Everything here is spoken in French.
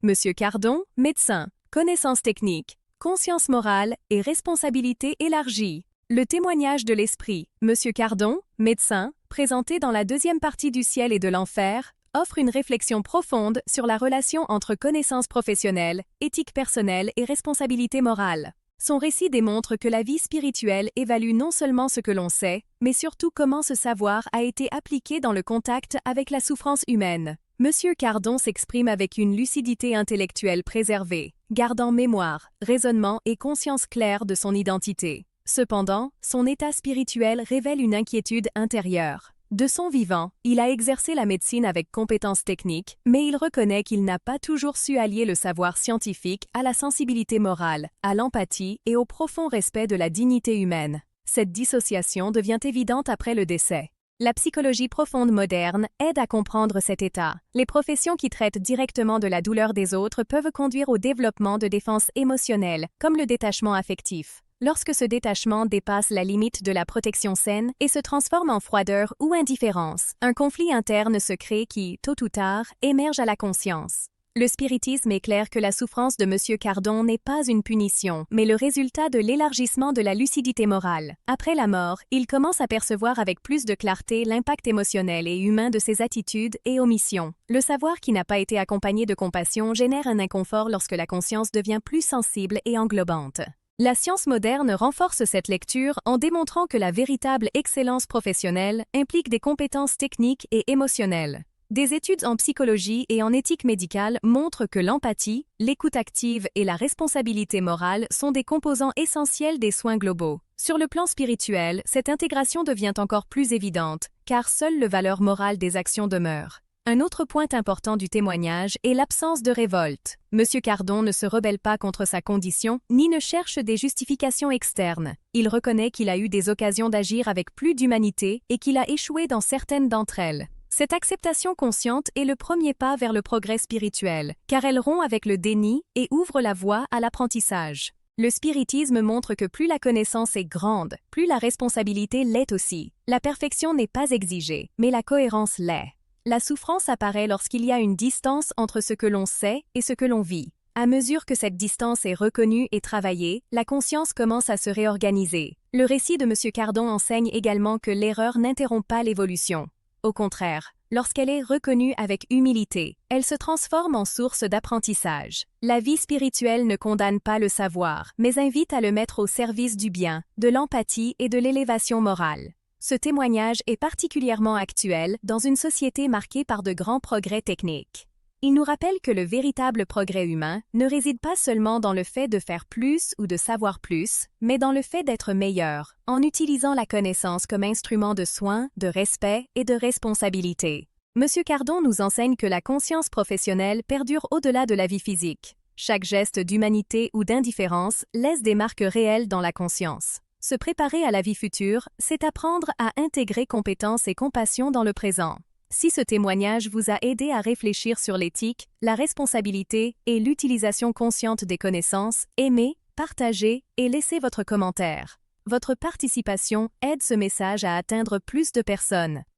Monsieur Cardon, médecin, connaissances techniques, conscience morale et responsabilité élargie. Le témoignage de l'esprit, Monsieur Cardon, médecin, présenté dans la deuxième partie du ciel et de l'enfer, offre une réflexion profonde sur la relation entre connaissances professionnelles, éthique personnelle et responsabilité morale. Son récit démontre que la vie spirituelle évalue non seulement ce que l'on sait, mais surtout comment ce savoir a été appliqué dans le contact avec la souffrance humaine. Monsieur Cardon s'exprime avec une lucidité intellectuelle préservée, gardant mémoire, raisonnement et conscience claire de son identité. Cependant, son état spirituel révèle une inquiétude intérieure. De son vivant, il a exercé la médecine avec compétences techniques, mais il reconnaît qu'il n'a pas toujours su allier le savoir scientifique à la sensibilité morale, à l'empathie et au profond respect de la dignité humaine. Cette dissociation devient évidente après le décès. La psychologie profonde moderne aide à comprendre cet état. Les professions qui traitent directement de la douleur des autres peuvent conduire au développement de défenses émotionnelles, comme le détachement affectif. Lorsque ce détachement dépasse la limite de la protection saine et se transforme en froideur ou indifférence, un conflit interne se crée qui, tôt ou tard, émerge à la conscience. Le spiritisme est clair que la souffrance de Monsieur Cardon n'est pas une punition, mais le résultat de l'élargissement de la lucidité morale. Après la mort, il commence à percevoir avec plus de clarté l'impact émotionnel et humain de ses attitudes et omissions. Le savoir qui n'a pas été accompagné de compassion génère un inconfort lorsque la conscience devient plus sensible et englobante. La science moderne renforce cette lecture en démontrant que la véritable excellence professionnelle implique des compétences techniques et émotionnelles. Des études en psychologie et en éthique médicale montrent que l'empathie, l'écoute active et la responsabilité morale sont des composants essentiels des soins globaux. Sur le plan spirituel, cette intégration devient encore plus évidente, car seule la valeur morale des actions demeure. Un autre point important du témoignage est l'absence de révolte. Monsieur Cardon ne se rebelle pas contre sa condition, ni ne cherche des justifications externes. Il reconnaît qu'il a eu des occasions d'agir avec plus d'humanité et qu'il a échoué dans certaines d'entre elles. Cette acceptation consciente est le premier pas vers le progrès spirituel, car elle rompt avec le déni et ouvre la voie à l'apprentissage. Le spiritisme montre que plus la connaissance est grande, plus la responsabilité l'est aussi. La perfection n'est pas exigée, mais la cohérence l'est. La souffrance apparaît lorsqu'il y a une distance entre ce que l'on sait et ce que l'on vit. À mesure que cette distance est reconnue et travaillée, la conscience commence à se réorganiser. Le récit de M. Cardon enseigne également que l'erreur n'interrompt pas l'évolution. Au contraire, lorsqu'elle est reconnue avec humilité, elle se transforme en source d'apprentissage. La vie spirituelle ne condamne pas le savoir, mais invite à le mettre au service du bien, de l'empathie et de l'élévation morale. Ce témoignage est particulièrement actuel dans une société marquée par de grands progrès techniques. Il nous rappelle que le véritable progrès humain ne réside pas seulement dans le fait de faire plus ou de savoir plus, mais dans le fait d'être meilleur, en utilisant la connaissance comme instrument de soin, de respect et de responsabilité. Monsieur Cardon nous enseigne que la conscience professionnelle perdure au-delà de la vie physique. Chaque geste d'humanité ou d'indifférence laisse des marques réelles dans la conscience. Se préparer à la vie future, c'est apprendre à intégrer compétence et compassion dans le présent. Si ce témoignage vous a aidé à réfléchir sur l'éthique, la responsabilité et l'utilisation consciente des connaissances, aimez, partagez et laissez votre commentaire. Votre participation aide ce message à atteindre plus de personnes.